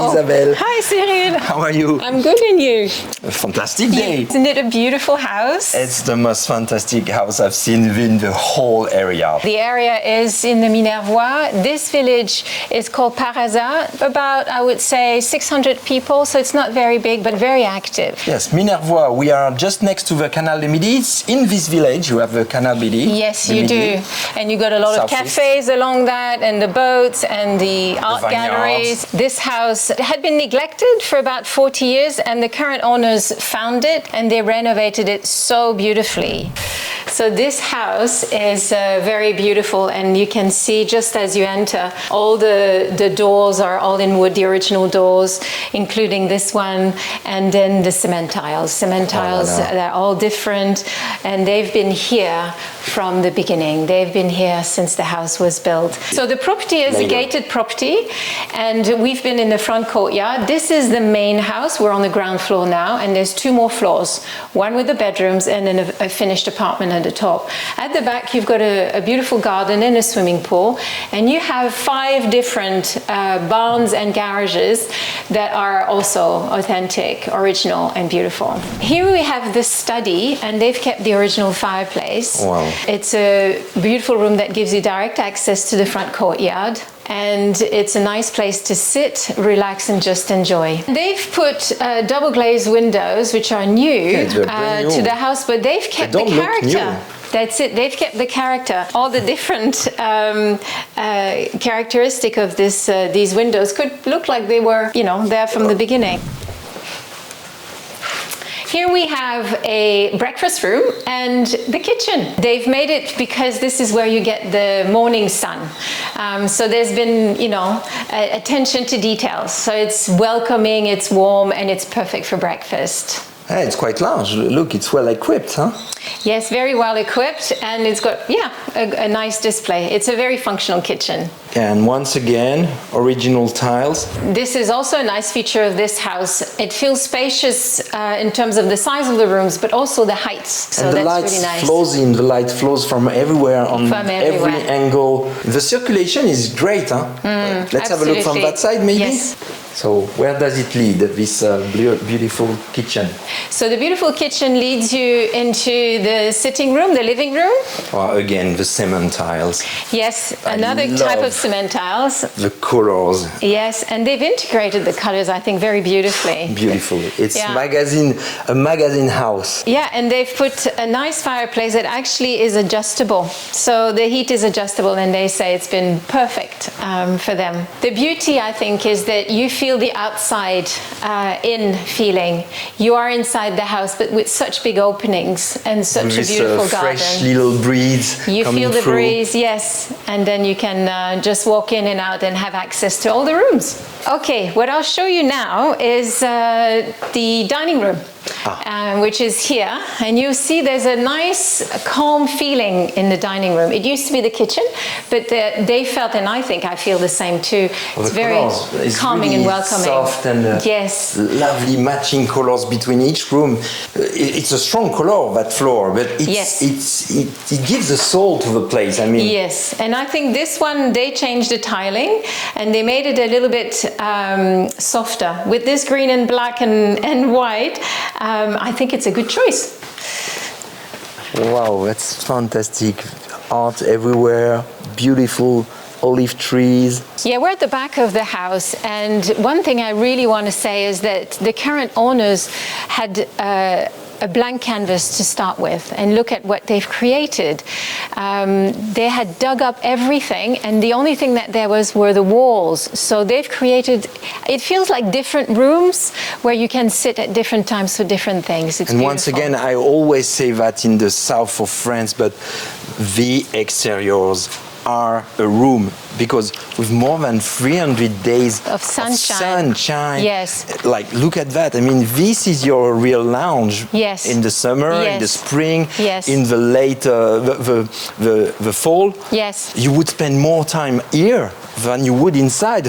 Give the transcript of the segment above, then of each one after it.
Isabelle. Hi, Cyril. How are you? I'm good, and you? A fantastic day. Isn't it a beautiful house? It's the most fantastic house I've seen in the whole area. The area is in the Minervois. This village is called Paraza. About, I would say, 600 people, so it's not very big, but very active. Yes, Minervois. We are just next to the Canal du Midi. It's in this village you have the Canal du Midi. Yes, you do. And you got a lot of cafes along that, and the boats, and the art galleries. This house had been neglected for about 40 years, and the current owners found it, and they renovated it so beautifully. So this house is very beautiful, and you can see just as you enter, all the doors are all in wood, the original doors, including this one, and then the cement tiles. Cement tiles, they're all different, and they've been here from the beginning. They've been here since the house was built. So the property is a gated property, and we've been in the front courtyard. This is the main house. We're on the ground floor now, and there's 2 more floors, one with the bedrooms and then a finished apartment at the top. At the back, you've got a beautiful garden and a swimming pool, and you have 5 different barns and garages that are also authentic, original, and beautiful. Here we have the study, and they've kept the original fireplace. Wow. It's a beautiful room that gives you direct access to the front courtyard. And it's a nice place to sit, relax, and just enjoy. They've put double glazed windows, which are new to the house, but they've kept the character. That's it. They've kept the character. All the different characteristic of these windows could look like they were, there from the beginning. Here we have a breakfast room and the kitchen. They've made it because this is where you get the morning sun. So there's been, attention to details. So it's welcoming, it's warm, and it's perfect for breakfast. Hey, it's quite large. Look, it's well equipped, huh? Yes, very well equipped, and it's got, a nice display. It's a very functional kitchen. And once again, original tiles. This is also a nice feature of this house. It feels spacious in terms of the size of the rooms, but also the heights. So and the that's light really nice. The light flows from everywhere on every angle. The circulation is great, huh? Let's have a look from that side, maybe? Yes. So where does it lead, this beautiful kitchen? So the beautiful kitchen leads you into the sitting room, the living room. Well, again, the cement tiles. Yes, another type of cement tiles. The colors. Yes, and they've integrated the colors, I think, very beautifully. Beautifully. It's a magazine house. Yeah, and they've put a nice fireplace that actually is adjustable. So the heat is adjustable, and they say it's been perfect for them. The beauty, I think, is that you feel the outside in feeling. You are inside the house, but with such big openings and such a beautiful garden. Fresh little breeze. You feel the breeze, yes, and then you can just walk in and out and have access to all the rooms. Okay, what I'll show you now is the dining room. Which is here, and you see there's a nice calm feeling in the dining room. It used to be the kitchen, but they felt, and I think I feel the same too, it's very calming really and welcoming. Soft and yes, lovely matching colors between each room. It's a strong color, that floor, but it gives a soul to the place. I mean, yes, and I think this one they changed the tiling and they made it a little bit softer with this green and black and white. I think it's a good choice. Wow, that's fantastic. Art everywhere, beautiful olive trees. Yeah, we're at the back of the house, and one thing I really want to say is that the current owners had a blank canvas to start with, and look at what they've created. They had dug up everything, and the only thing that there were the walls. So they've created, it feels like different rooms where you can sit at different times for different things. It's beautiful. Once again, I always say that in the south of France, but the exteriors are a room, because with more than 300 days of sunshine, yes, like look at that. I mean, this is your real lounge. Yes. In the summer, yes, in the spring, yes, in the late the fall. Yes. You would spend more time here than you would inside.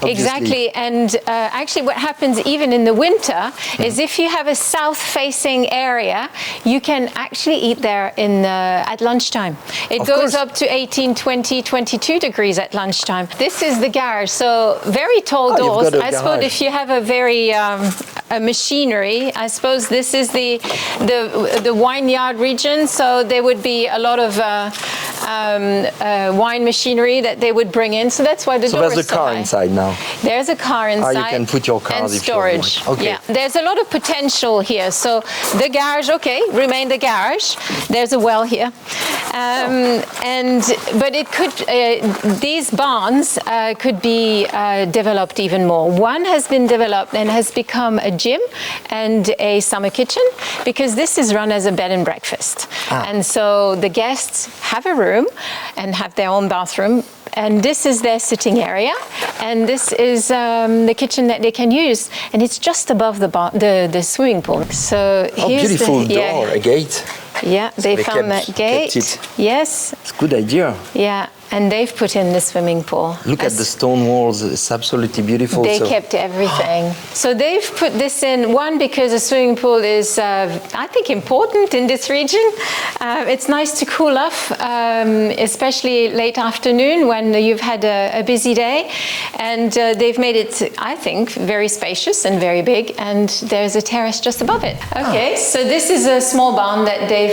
Exactly, and actually what happens even in the winter is if you have a south-facing area, you can actually eat there at lunchtime. It goes up to 18, 20, 22 degrees at lunchtime. This is the garage, so very tall doors. I suppose if you have a very a machinery, I suppose this is the vineyard region, so there would be a lot of wine machinery that they would bring in, so that's why the door is so high. So there's a car inside now? There's a car inside. You can put your cars and storage. Okay. Yeah, there's a lot of potential here. So the garage, okay, remain the garage. There's a well here. But it could, these barns could be developed even more. One has been developed and has become a gym and a summer kitchen, because this is run as a bed and breakfast. And so the guests have a room and have their own bathroom, and this is their sitting area, and this is the kitchen that they can use, and it's just above the swimming pool. So here's beautiful door, a gate. Yeah, they found that gate. Yes. It's a good idea. Yeah, and they've put in the swimming pool. Look at the stone walls, it's absolutely beautiful. They kept everything. So they've put this in, one, because a swimming pool is, I think, important in this region. It's nice to cool off, especially late afternoon when you've had a busy day. And they've made it, I think, very spacious and very big. And there's a terrace just above it. Okay, so this is a small barn that they've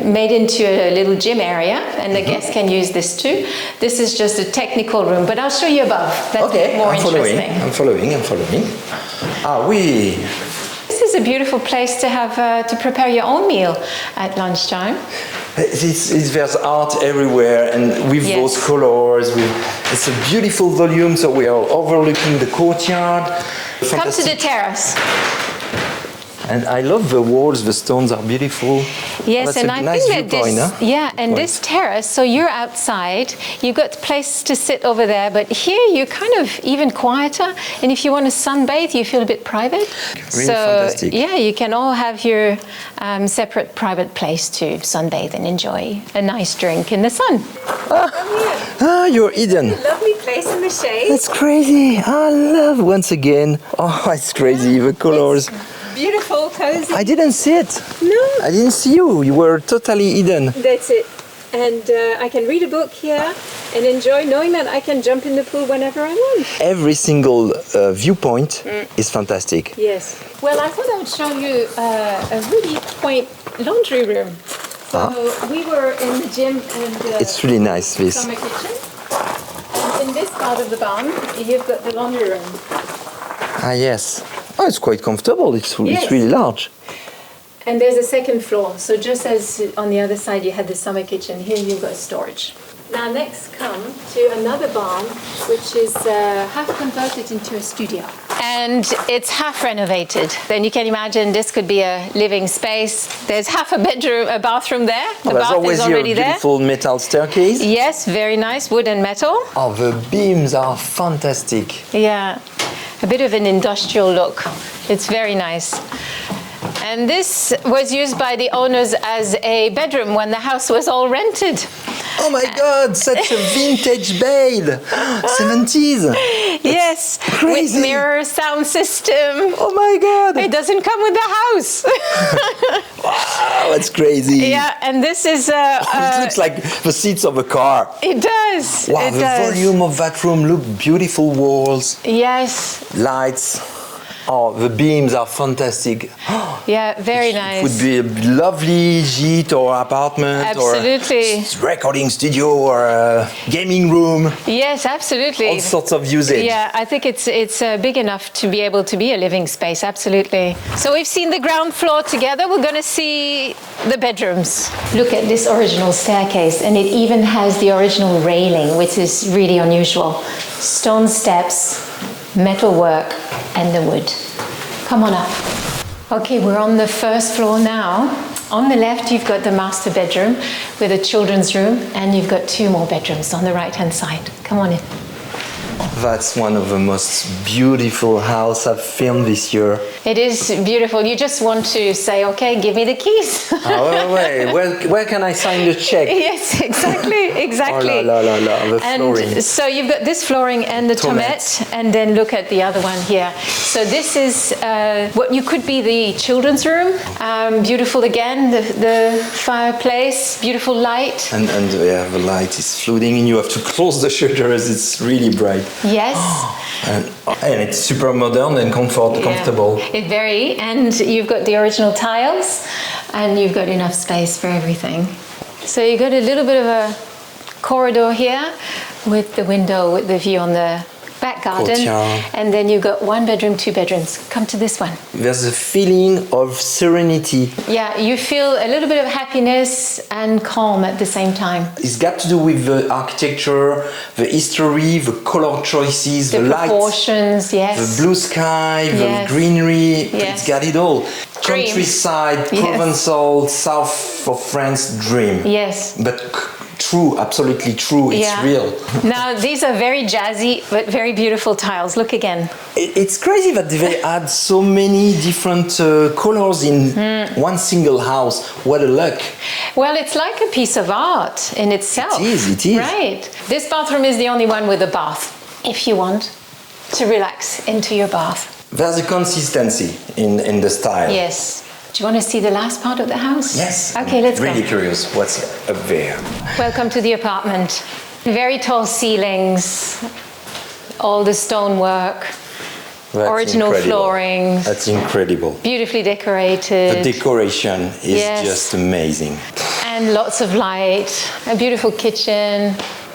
made into a little gym area, and the guests can use this too. This is just a technical room, but I'll show you above. That's more interesting. I'm following. Ah, oui. This is a beautiful place to have to prepare your own meal at lunchtime. There's art everywhere, and with those colors, it's a beautiful volume. So we are overlooking the courtyard. Come to the terrace. And I love the walls, the stones are beautiful. Yes, and I think that this terrace, so you're outside, you've got place to sit over there, but here you're kind of even quieter, and if you want to sunbathe, you feel a bit private. Really fantastic. Yeah, you can all have your separate private place to sunbathe and enjoy a nice drink in the sun. You're Eden. Lovely place in the shade. That's crazy. I love, once again. Oh, it's crazy, the colors. Beautiful, cozy. I didn't see it. No. I didn't see you. You were totally hidden. That's it. And I can read a book here and enjoy knowing that I can jump in the pool whenever I want. Every single viewpoint is fantastic. Yes. Well, I thought I would show you a really quaint laundry room. So we were in the gym and it's really nice, this. Summer kitchen. And in this part of the barn, you've got the laundry room. Ah, yes. Oh, it's quite comfortable. It's really large. And there's a second floor. So just as on the other side you had the summer kitchen, here you've got storage. Now next come to another barn, which is half converted into a studio. And it's half renovated. Then you can imagine this could be a living space. There's half a bedroom, a bathroom there. The bath is already there. Beautiful metal staircase. Yes, very nice, wood and metal. Oh, the beams are fantastic. Yeah. A bit of an industrial look. It's very nice. And this was used by the owners as a bedroom when the house was all rented. Oh my God, such a vintage bed. 70s. Yes, crazy. With mirror sound system. Oh my God. It doesn't come with the house. Wow, that's crazy. Yeah, and this is... it looks like the seats of a car. It does. Wow, it the does. volume of that room, look, beautiful walls. Yes. Lights. Oh, the beams are fantastic. Yeah, very nice. It would be a lovely gîte or apartment. Absolutely. Or a recording studio or a gaming room. Yes, absolutely. All sorts of usage. Yeah, I think it's big enough to be able to be a living space, absolutely. So we've seen the ground floor together. We're going to see the bedrooms. Look at this original staircase, and it even has the original railing, which is really unusual. Stone steps, metal work, and the wood. Come on up. Okay, we're on the first floor now. On the left, you've got the master bedroom with a children's room, and you've got two more bedrooms on the right-hand side. Come on in. That's one of the most beautiful houses I've filmed this year. It is beautiful. You just want to say, okay, give me the keys. Oh, wait, where can I sign the check? Yes, exactly. Oh, the flooring. And so you've got this flooring and the tomette, and then look at the other one here. So this is what you could be the children's room. Beautiful again, the fireplace, beautiful light. And yeah, the light is flooding and you have to close the shutters. It's really bright. Yes. And it's super modern and comfortable. And you've got the original tiles and you've got enough space for everything. So you've got a little bit of a corridor here with the window with the view on the back garden. And then you've got 1 bedroom, 2 bedrooms. Come to this one. There's a feeling of serenity. Yeah, you feel a little bit of happiness and calm at the same time. It's got to do with the architecture, the history, the color choices, the proportions, light, the blue sky, the greenery. It's got it all. Dream. Countryside, Provençal, south of France dream. Yes. But true, absolutely true. It's real. Now, these are very jazzy, but very beautiful tiles. Look again. It's crazy that they add so many different colors in one single house. What a luck. Well, it's like a piece of art in itself. It is. Right. This bathroom is the only one with a bath, if you want to relax into your bath. There's a consistency in the style. Yes. Do you want to see the last part of the house? Yes. Okay, let's go. Really curious what's up there. Welcome to the apartment. Very tall ceilings, all the stonework, original flooring. That's incredible. Beautifully decorated. The decoration is just amazing. And lots of light, a beautiful kitchen.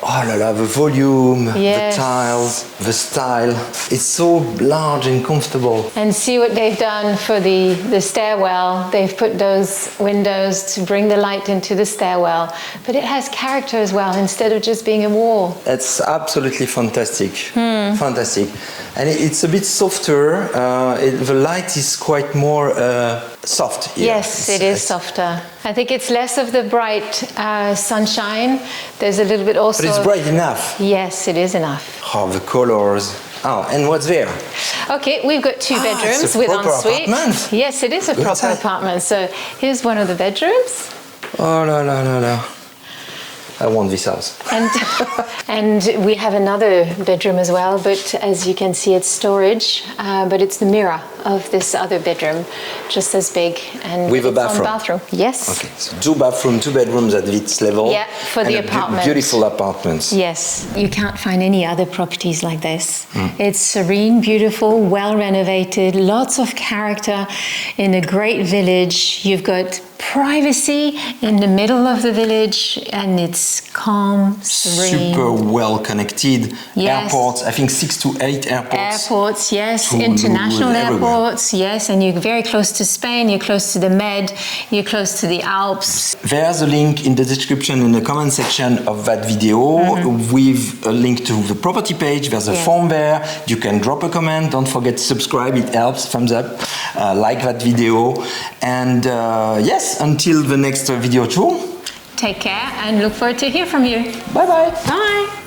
Oh la la, the volume, the tiles, the style. It's so large and comfortable. And see what they've done for the stairwell. They've put those windows to bring the light into the stairwell. But it has character as well, instead of just being a wall. It's absolutely fantastic. Fantastic. And it's a bit softer. The light is quite more soft here. Yes, it is softer. I think it's less of the bright sunshine. There's a little bit also... But it's bright enough. Yes, it is enough. Oh, the colors. Oh, and what's there? Okay, we've got 2 bedrooms it's a with proper ensuite. Apartment. Yes, it is a proper apartment. So here's one of the bedrooms. Oh, la. I want this house. And we have another bedroom as well, but as you can see, it's storage, but it's the mirror of this other bedroom, just as big. And with a bathroom. Yes. Okay, so 2 bathrooms, 2 bedrooms at this level. Yeah, for the apartment. Beautiful apartments. Yes. You can't find any other properties like this. It's serene, beautiful, well renovated, lots of character in a great village. You've got privacy in the middle of the village, and it's calm, serene. Super well connected. Yes. Airports, I think 6 to 8 airports. Airports, yes. International airports, yes. And you're very close to Spain, you're close to the Med, you're close to the Alps. There's a link in the description, in the comment section of that video, with a link to the property page. There's a form there. You can drop a comment. Don't forget to subscribe. It helps. Thumbs up. Like that video. And yes, until the next video too. Take care and look forward to hear from you. Bye-bye. Bye.